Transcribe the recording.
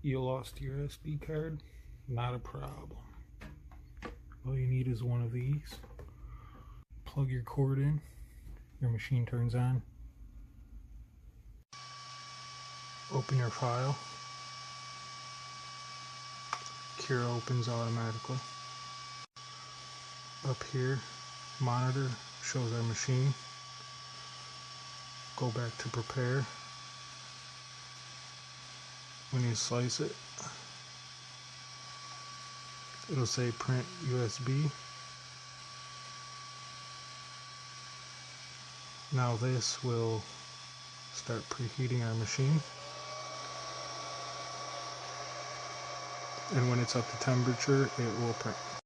You lost your SD card? Not a problem. All you need is one of these. Plug your cord in, your machine turns on. Open your file. Cure opens automatically. Up here, monitor shows our machine. Go back to prepare. When you slice it, it'll say print USB. Now this will start preheating our machine. And when it's up to temperature, it will print.